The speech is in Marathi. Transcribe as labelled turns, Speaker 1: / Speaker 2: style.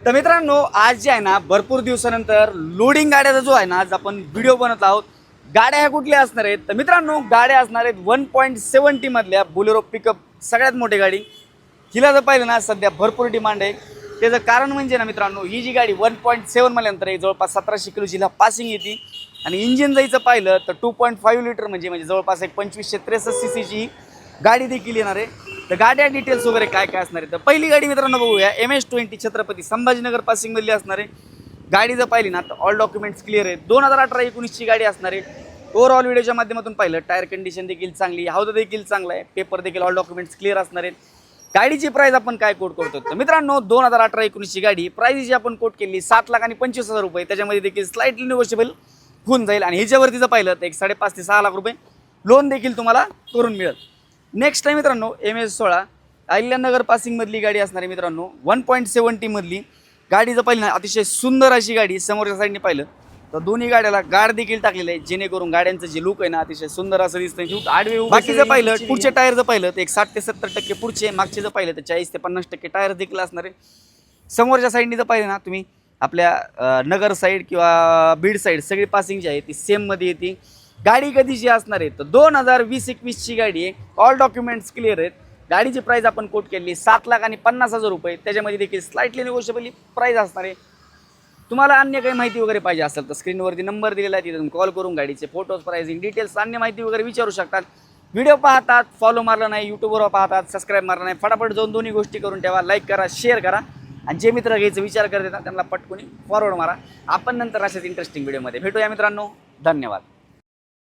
Speaker 1: तर मित्रांनो आज जे आहे ना भरपूर दिवसानंतर लोडिंग गाड्याचा जो आहे ना आज आपण व्हिडिओ बनवत आहोत। गाड्या ह्या कुठल्या असणार आहेत तर मित्रांनो गाड्या असणार आहेत 1.70 मधल्या बोलेरो पिकअप सगळ्यात मोठी गाडी। हिला जर पाहिलं ना सध्या भरपूर डिमांड आहे। त्याचं कारण म्हणजे ना मित्रांनो ही जी गाडी 1.7 मधल्यानंतर आहे जवळपास 1700 किलो जिल्हा पासिंग येते आणि इंजिन जायचं पाहिलं तर 2.5 लिटर म्हणजे जवळपास एक 2563 सीसी ची गाडी देखील येणार आहे। तर गाड्या डिटेल्स वगैरे काय काय असणार आहे तर पहिली गाडी मित्रांनो बघूया MS-20 छत्रपती संभाजीनगर पासिंग मधली असणार आहे। गाडी जर पाहिली ना तर ऑल डॉक्युमेंट्स क्लिअर आहेत। 2018-19 ची गाडी असणार आहे। ओव्हरऑल व्हिडिओच्या माध्यमातून पाहिलं टायर कंडिशन देखील चांगली, हौदा देखील चांगला आहे, पेपर देखील ऑल डॉक्युमेंट्स क्लिअर असणार आहेत। गाडीची प्राइस आपण काय कोट करतो तर मित्रांनो 2018-19 ची गाडी प्राइस जी आपण कोट केली 7,25,000 रुपये, त्याच्यामध्ये देखील स्लाइटली निगोशिएबल होऊन जाईल आणि ह्याच्यावरती जर पाहिलं तर 5.5 ते 6 लाख रुपये लोन देखील तुम्हाला करून मिळेल। नेक्स्ट आहे मित्रांनो MS-16 अहिल्यानगर पासिंग मधली गाडी असणार आहे मित्रांनो 1.70 मधली गाडी जर पाहिली ना अतिशय सुंदर अशी गाडी। समोरच्या साईडने पाहिलं तर दोन्ही गाड्याला गार्ड देखील टाकलेलं आहे जेणेकरून गाड्यांचं जे लुक आहे ना अतिशय सुंदर असं दिसतं। आडवे बाकी जर पाहिलं पुढचे टायर जर पाहिलं तर 60 ते 70% पुढचे, मागचे जर पाहिलं तर 40 ते 50% टायर देखील असणार आहे। समोरच्या साईडने जर पाहिलं ना तुम्ही आपल्या नगर साईड किंवा बीड साईड सगळी पासिंग जी आहे ती सेम मध्ये येते। गाडी कधीची असणार आहे तर 2020-21 ची गाडी आहे, ऑल डॉक्युमेंट्स क्लिअर आहेत। गाडीची प्राइस आपण कोट केली 7,50,000 रुपये, त्याच्यामध्ये देखील स्लाइटली निगोशिएबल प्राइस असणार आहे। तुम्हाला अन्य काही माहिती वगैरे पाहिजे असेल तर स्क्रीनवरती नंबर दिलेला आहे, तिथे तुम्ही कॉल करून गाडीचे फोटोज, प्राइसिंग डिटेल्स, अन्य माहिती वगैरे विचारू शकतात। व्हिडिओ पाहतात, फॉलो मारला नाही, यूट्यूबवर पाहतात, सबस्क्राईब मारला नाही, फटाफट जाऊन दोन्ही गोष्टी करून ठेवा, लाईक करा, शेअर करा आणि जे मित्र घ्यायचा विचार करतात त्यांना पटकन फॉरवर्ड मारा। आपण नंतर अशाच इंटरेस्टिंग व्हिडिओमध्ये भेटूया मित्रांनो, धन्यवाद।